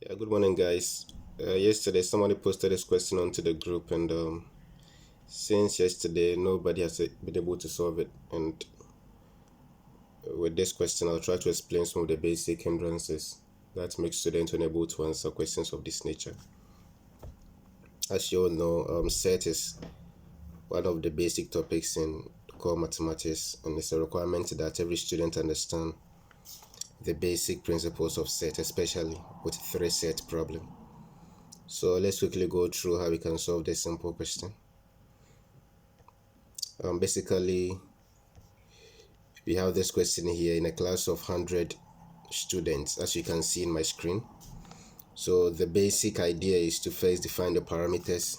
Yeah, good morning, guys. Yesterday, somebody posted this question onto the group, and since yesterday, nobody has been able to solve it. And with this question, I'll try to explain some of the basic hindrances that make students unable to answer questions of this nature. As you all know, set is one of the basic topics in core mathematics, and it's a requirement that every student understand the basic principles of set, especially with three-set problem. So let's quickly go through how we can solve this simple question. Basically, we have this question here in a class of 100 students, as you can see in my screen. So the basic idea is to first define the parameters.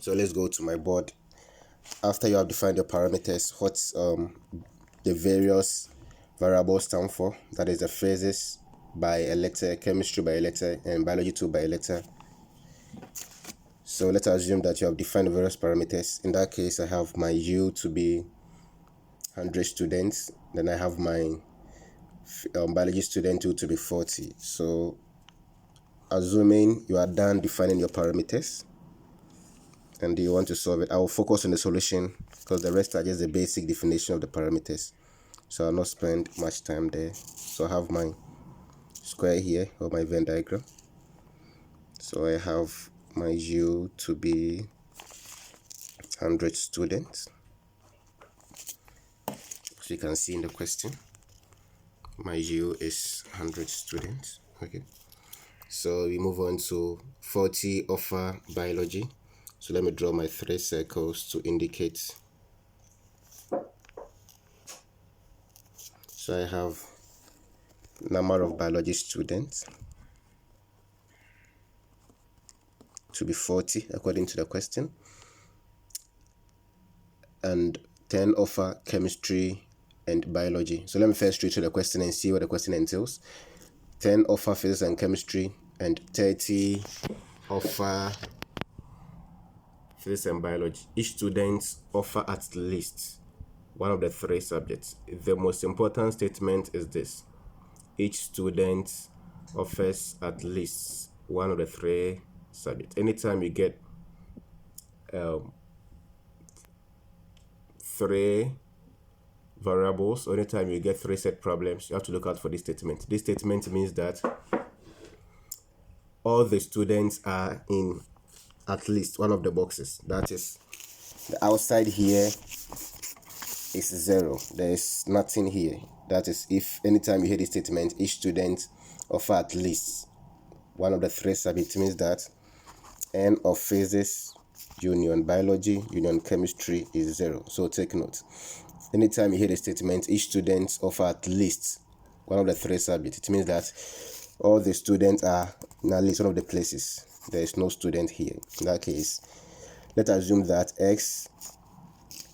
So let's go to my board. After you have defined the parameters, what the various variables stand for, that is the phases by a letter, chemistry by a letter, and biology 2 by a letter. So let's assume that you have defined the various parameters. In that case, I have my U to be 100 students, then I have my biology student 2 to be 40. So assuming you are done defining your parameters and you want to solve it, I will focus on the solution because the rest are just the basic definition of the parameters, so I'll not spend much time there. So I have my square here, or my Venn diagram. So I have my U to be 100 students, so you can see in the question my U is 100 students. Okay, so we move on to 40 offer biology. So let me draw my three circles to indicate. So I have number of biology students to be 40 according to the question, and 10 offer chemistry and biology. So let me first read to the question and see what the question entails. 10 offer physics and chemistry, and 30 offer physics and biology. Each student offer at least one of the three subjects. The most important statement is this: each student offers at least one of the three subjects. Anytime you get three variables, or anytime you get three set problems, you have to look out for this statement. This statement means that all the students are in at least one of the boxes. That is, the outside here is 0. There is nothing here. That is, if anytime you hear this statement, each student offer at least one of the three subjects, means that N of physics union biology union chemistry is 0. So take note. Anytime you hear the statement, each student offer at least one of the three subjects, it means that all the students are in at least one of the places. There is no student here. In that case, let's assume that X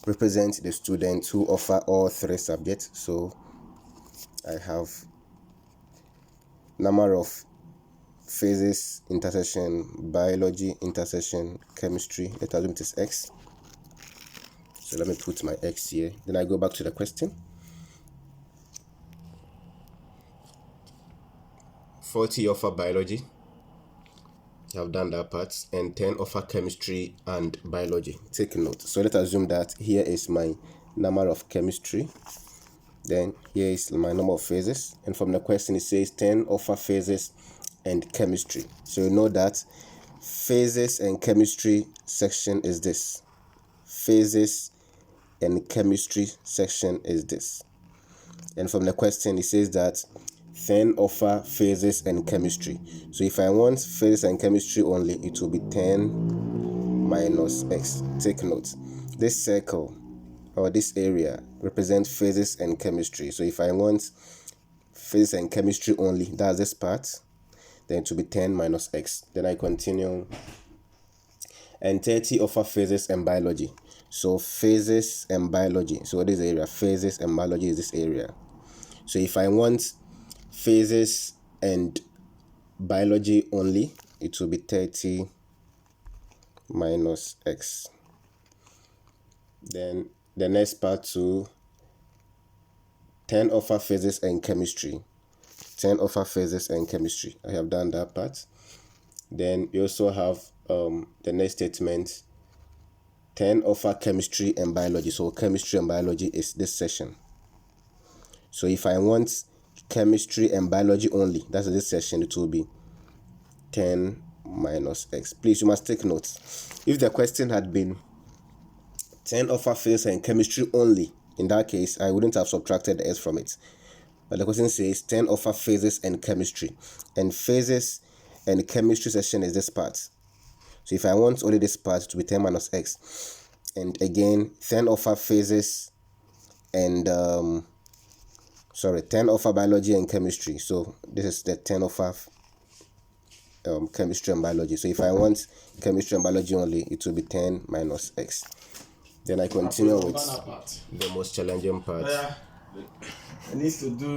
represents the students who offer all three subjects. So I have number of physics intersection biology intersection chemistry. Let's assume it is X. So let me put my X here. Then I go back to the question. 40 offer biology. I've done that part. And 10 offer chemistry and biology. Take note. So let's assume that here is my number of chemistry. Then here is my number of phases. And from the question it says 10 offer phases and chemistry. So you know that phases and chemistry section is this. Phases and chemistry section is this. And from the question it says that 10 offer phases and chemistry. So if I want phases and chemistry only, it will be 10 minus X. Take note, this circle or this area represents phases and chemistry. So if I want physics and chemistry only, that's this part, then it will be 10 minus X. Then I continue. And 30 offer physics and biology. So physics and biology. So this area, physics and biology, is this area. So if I want physics and biology only, it will be 30 minus X. Then the next part to 10 offer physics and chemistry. 10 offer physics and chemistry. I have done that part. Then we also have the next statement, 10 offer chemistry and biology. So chemistry and biology is this session. So if I want chemistry and biology only, that's this session, it will be 10 minus x. Please, you must take notes. If the question had been 10 offer physics and chemistry only, in that case, I wouldn't have subtracted the s from it. But the question says 10 offer physics and chemistry. And physics and chemistry session is this part. So if I want only this part, to be 10 minus x. And again, 10 offer physics and 10 offer biology and chemistry. So this is the 10 offer chemistry and biology. So if I want chemistry and biology only, it will be 10 minus x. Then I continue with the most challenging part. It needs to do